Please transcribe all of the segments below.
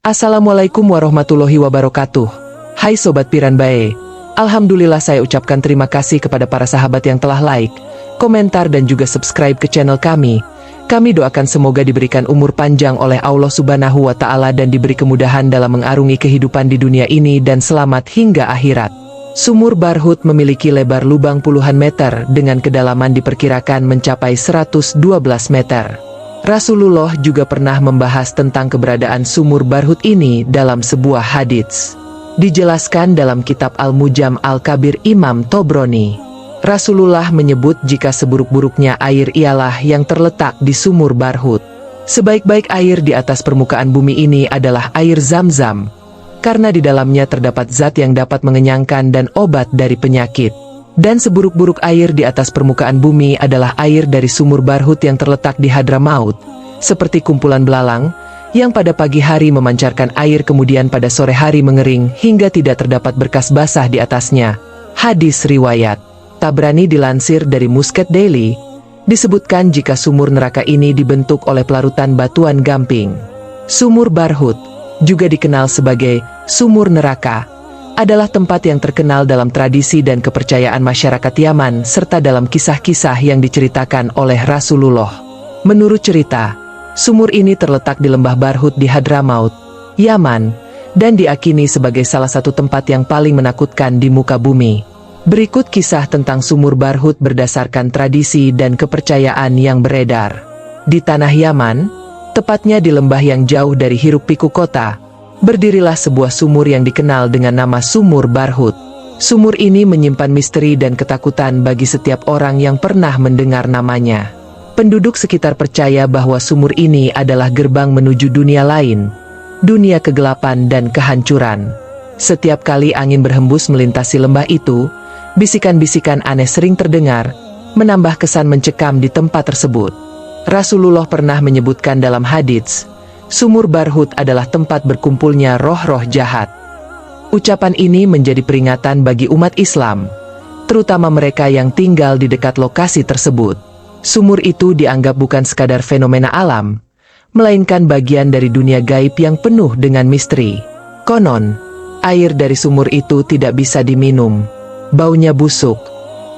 Assalamualaikum warahmatullahi wabarakatuh. Hai Sobat Piranbae. Alhamdulillah saya ucapkan terima kasih kepada para sahabat yang telah like, komentar dan juga subscribe ke channel kami. Kami doakan semoga diberikan umur panjang oleh Allah Subhanahu wa Ta'ala dan diberi kemudahan dalam mengarungi kehidupan di dunia ini dan selamat hingga akhirat. Sumur Barhut memiliki lebar lubang puluhan meter dengan kedalaman diperkirakan mencapai 112 meter. Rasulullah juga pernah membahas tentang keberadaan sumur Barhut ini dalam sebuah hadits. Dijelaskan dalam kitab Al-Mujam Al-Kabir Imam Tobroni. Rasulullah menyebut jika seburuk-buruknya air ialah yang terletak di sumur Barhut. Sebaik-baik air di atas permukaan bumi ini adalah air Zam-Zam, karena di dalamnya terdapat zat yang dapat mengenyangkan dan obat dari penyakit. Dan seburuk-buruk air di atas permukaan bumi adalah air dari sumur Barhut yang terletak di Hadramaut, seperti kumpulan belalang, yang pada pagi hari memancarkan air kemudian pada sore hari mengering hingga tidak terdapat berkas basah di atasnya. Hadis riwayat Tabrani dilansir dari Muscat Daily, disebutkan jika sumur neraka ini dibentuk oleh pelarutan batuan gamping. Sumur Barhut, juga dikenal sebagai sumur neraka, adalah tempat yang terkenal dalam tradisi dan kepercayaan masyarakat Yaman serta dalam kisah-kisah yang diceritakan oleh Rasulullah. Menurut cerita, sumur ini terletak di lembah Barhut di Hadramaut, Yaman, dan diakini sebagai salah satu tempat yang paling menakutkan di muka bumi. Berikut kisah tentang sumur Barhut berdasarkan tradisi dan kepercayaan yang beredar. Di tanah Yaman, tepatnya di lembah yang jauh dari hiruk-pikuk kota, berdirilah sebuah sumur yang dikenal dengan nama Sumur Barhut. Sumur ini menyimpan misteri dan ketakutan bagi setiap orang yang pernah mendengar namanya. Penduduk sekitar percaya bahwa sumur ini adalah gerbang menuju dunia lain, dunia kegelapan dan kehancuran. Setiap kali angin berhembus melintasi lembah itu, bisikan-bisikan aneh sering terdengar, menambah kesan mencekam di tempat tersebut. Rasulullah pernah menyebutkan dalam hadits, Sumur Barhut adalah tempat berkumpulnya roh-roh jahat. Ucapan ini menjadi peringatan bagi umat Islam, terutama mereka yang tinggal di dekat lokasi tersebut. Sumur itu dianggap bukan sekadar fenomena alam, melainkan bagian dari dunia gaib yang penuh dengan misteri. Konon, air dari sumur itu tidak bisa diminum, baunya busuk,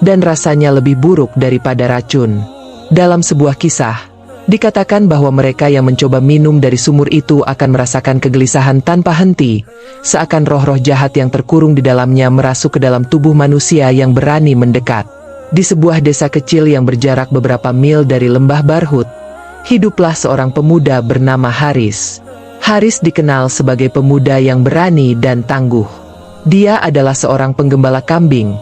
dan rasanya lebih buruk daripada racun. Dalam sebuah kisah, dikatakan bahwa mereka yang mencoba minum dari sumur itu akan merasakan kegelisahan tanpa henti, seakan roh-roh jahat yang terkurung di dalamnya merasuk ke dalam tubuh manusia yang berani mendekat. Di sebuah desa kecil yang berjarak beberapa mil dari lembah Barhut, hiduplah seorang pemuda bernama Haris. Haris dikenal sebagai pemuda yang berani dan tangguh. Dia adalah seorang penggembala kambing,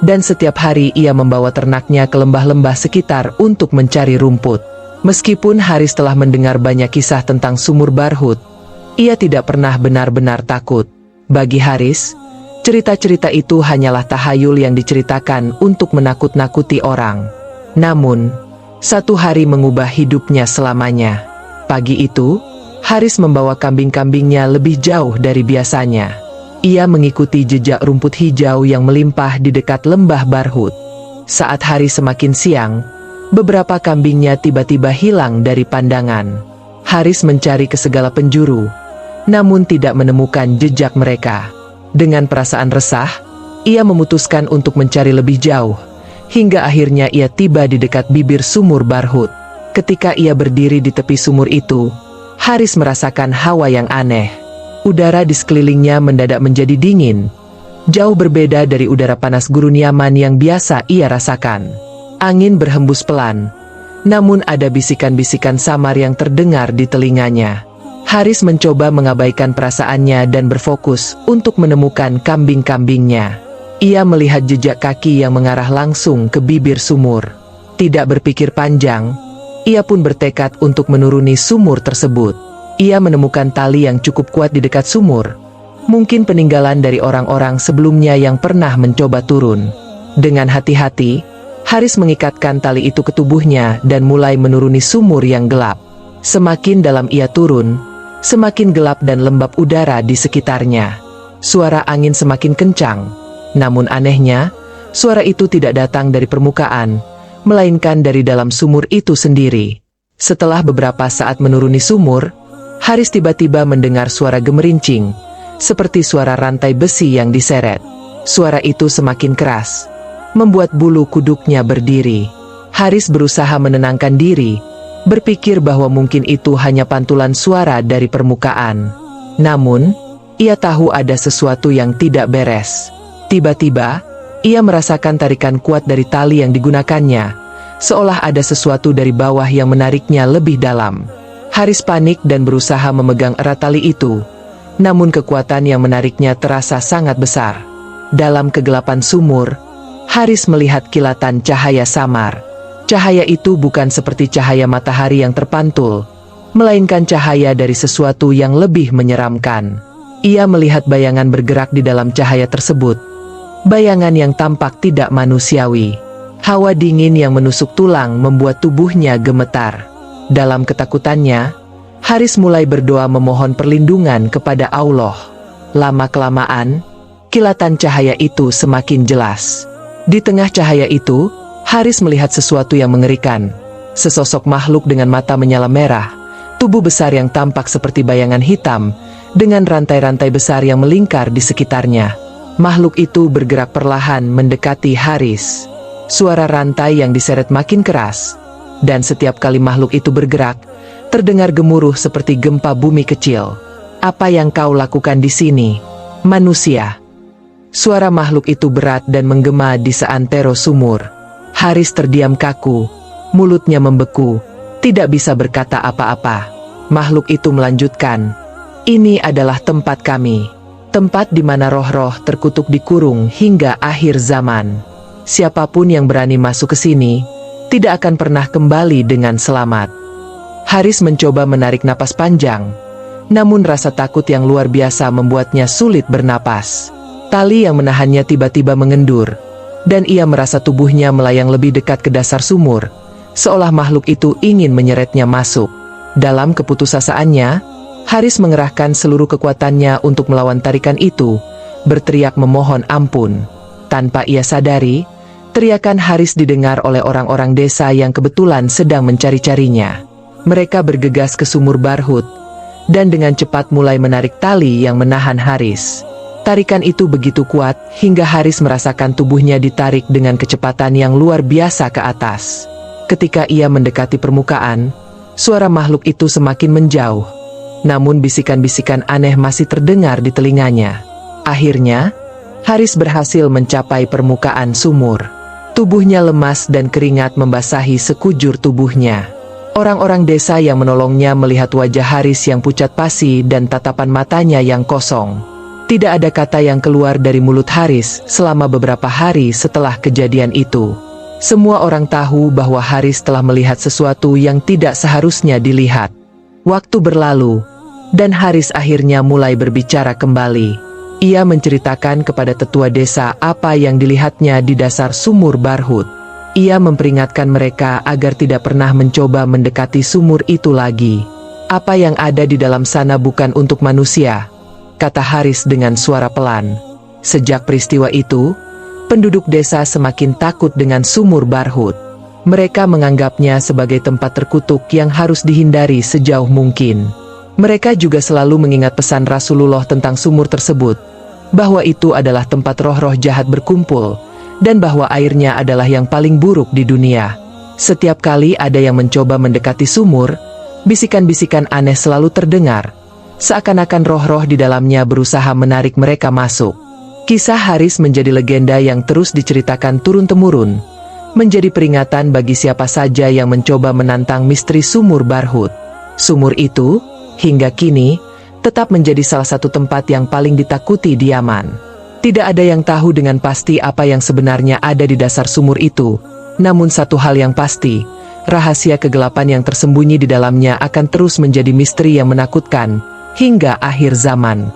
dan setiap hari ia membawa ternaknya ke lembah-lembah sekitar untuk mencari rumput. Meskipun Haris telah mendengar banyak kisah tentang sumur Barhut, ia tidak pernah benar-benar takut. Bagi Haris, cerita-cerita itu hanyalah tahayul yang diceritakan untuk menakut-nakuti orang. Namun, satu hari mengubah hidupnya selamanya. Pagi itu, Haris membawa kambing-kambingnya lebih jauh dari biasanya. Ia mengikuti jejak rumput hijau yang melimpah di dekat lembah Barhut. Saat hari semakin siang, beberapa kambingnya tiba-tiba hilang dari pandangan. Haris mencari ke segala penjuru, namun tidak menemukan jejak mereka. Dengan perasaan resah, ia memutuskan untuk mencari lebih jauh, hingga akhirnya ia tiba di dekat bibir sumur Barhut. Ketika ia berdiri di tepi sumur itu, Haris merasakan hawa yang aneh. Udara di sekelilingnya mendadak menjadi dingin, jauh berbeda dari udara panas gurun Yaman yang biasa ia rasakan. Angin berhembus pelan, namun ada bisikan-bisikan samar yang terdengar di telinganya. Haris mencoba mengabaikan perasaannya dan berfokus untuk menemukan kambing-kambingnya. Ia melihat jejak kaki yang mengarah langsung ke bibir sumur. Tidak berpikir panjang, ia pun bertekad untuk menuruni sumur tersebut. Ia menemukan tali yang cukup kuat di dekat sumur, mungkin peninggalan dari orang-orang sebelumnya yang pernah mencoba turun. Dengan hati-hati, Haris mengikatkan tali itu ke tubuhnya dan mulai menuruni sumur yang gelap. Semakin dalam ia turun, semakin gelap dan lembab udara di sekitarnya. Suara angin semakin kencang, namun anehnya, suara itu tidak datang dari permukaan, melainkan dari dalam sumur itu sendiri. Setelah beberapa saat menuruni sumur, Haris tiba-tiba mendengar suara gemerincing, seperti suara rantai besi yang diseret. Suara itu semakin keras, membuat bulu kuduknya berdiri. Haris berusaha menenangkan diri, berpikir bahwa mungkin itu hanya pantulan suara dari permukaan. Namun, ia tahu ada sesuatu yang tidak beres. Tiba-tiba, ia merasakan tarikan kuat dari tali yang digunakannya, seolah ada sesuatu dari bawah yang menariknya lebih dalam. Haris panik dan berusaha memegang erat tali itu, namun kekuatan yang menariknya terasa sangat besar. Dalam kegelapan sumur, Haris melihat kilatan cahaya samar. Cahaya itu bukan seperti cahaya matahari yang terpantul, melainkan cahaya dari sesuatu yang lebih menyeramkan. Ia melihat bayangan bergerak di dalam cahaya tersebut. Bayangan yang tampak tidak manusiawi. Hawa dingin yang menusuk tulang membuat tubuhnya gemetar. Dalam ketakutannya, Haris mulai berdoa memohon perlindungan kepada Allah. Lama-kelamaan, kilatan cahaya itu semakin jelas. Di tengah cahaya itu, Haris melihat sesuatu yang mengerikan. Sesosok makhluk dengan mata menyala merah, tubuh besar yang tampak seperti bayangan hitam, dengan rantai-rantai besar yang melingkar di sekitarnya. Makhluk itu bergerak perlahan mendekati Haris. Suara rantai yang diseret makin keras, dan setiap kali makhluk itu bergerak, terdengar gemuruh seperti gempa bumi kecil. "Apa yang kau lakukan di sini, manusia?" Suara makhluk itu berat dan menggema di seantero sumur. Haris terdiam kaku, mulutnya membeku, tidak bisa berkata apa-apa. Makhluk itu melanjutkan, "Ini adalah tempat kami. Tempat di mana roh-roh terkutuk dikurung hingga akhir zaman. Siapapun yang berani masuk ke sini, tidak akan pernah kembali dengan selamat." Haris mencoba menarik napas panjang, namun rasa takut yang luar biasa membuatnya sulit bernapas. Tali yang menahannya tiba-tiba mengendur, dan ia merasa tubuhnya melayang lebih dekat ke dasar sumur, seolah makhluk itu ingin menyeretnya masuk. Dalam keputusasiannya, Haris mengerahkan seluruh kekuatannya untuk melawan tarikan itu, berteriak memohon ampun. Tanpa ia sadari, teriakan Haris didengar oleh orang-orang desa yang kebetulan sedang mencari-carinya. Mereka bergegas ke sumur Barhut, dan dengan cepat mulai menarik tali yang menahan Haris. Tarikan itu begitu kuat, hingga Haris merasakan tubuhnya ditarik dengan kecepatan yang luar biasa ke atas. Ketika ia mendekati permukaan, suara makhluk itu semakin menjauh. Namun bisikan-bisikan aneh masih terdengar di telinganya. Akhirnya, Haris berhasil mencapai permukaan sumur. Tubuhnya lemas dan keringat membasahi sekujur tubuhnya. Orang-orang desa yang menolongnya melihat wajah Haris yang pucat pasi dan tatapan matanya yang kosong. Tidak ada kata yang keluar dari mulut Haris selama beberapa hari setelah kejadian itu. Semua orang tahu bahwa Haris telah melihat sesuatu yang tidak seharusnya dilihat. Waktu berlalu, dan Haris akhirnya mulai berbicara kembali. Ia menceritakan kepada tetua desa apa yang dilihatnya di dasar sumur Barhut. Ia memperingatkan mereka agar tidak pernah mencoba mendekati sumur itu lagi. "Apa yang ada di dalam sana bukan untuk manusia," kata Haris dengan suara pelan. Sejak peristiwa itu, penduduk desa semakin takut dengan sumur Barhut. Mereka menganggapnya sebagai tempat terkutuk yang harus dihindari sejauh mungkin. Mereka juga selalu mengingat pesan Rasulullah tentang sumur tersebut, bahwa itu adalah tempat roh-roh jahat berkumpul, dan bahwa airnya adalah yang paling buruk di dunia. Setiap kali ada yang mencoba mendekati sumur, bisikan-bisikan aneh selalu terdengar, seakan-akan roh-roh di dalamnya berusaha menarik mereka masuk. Kisah Haris menjadi legenda yang terus diceritakan turun-temurun, menjadi peringatan bagi siapa saja yang mencoba menantang misteri sumur Barhut. Sumur itu, hingga kini, tetap menjadi salah satu tempat yang paling ditakuti di Yaman. Tidak ada yang tahu dengan pasti apa yang sebenarnya ada di dasar sumur itu, namun satu hal yang pasti, rahasia kegelapan yang tersembunyi di dalamnya akan terus menjadi misteri yang menakutkan, hingga akhir zaman.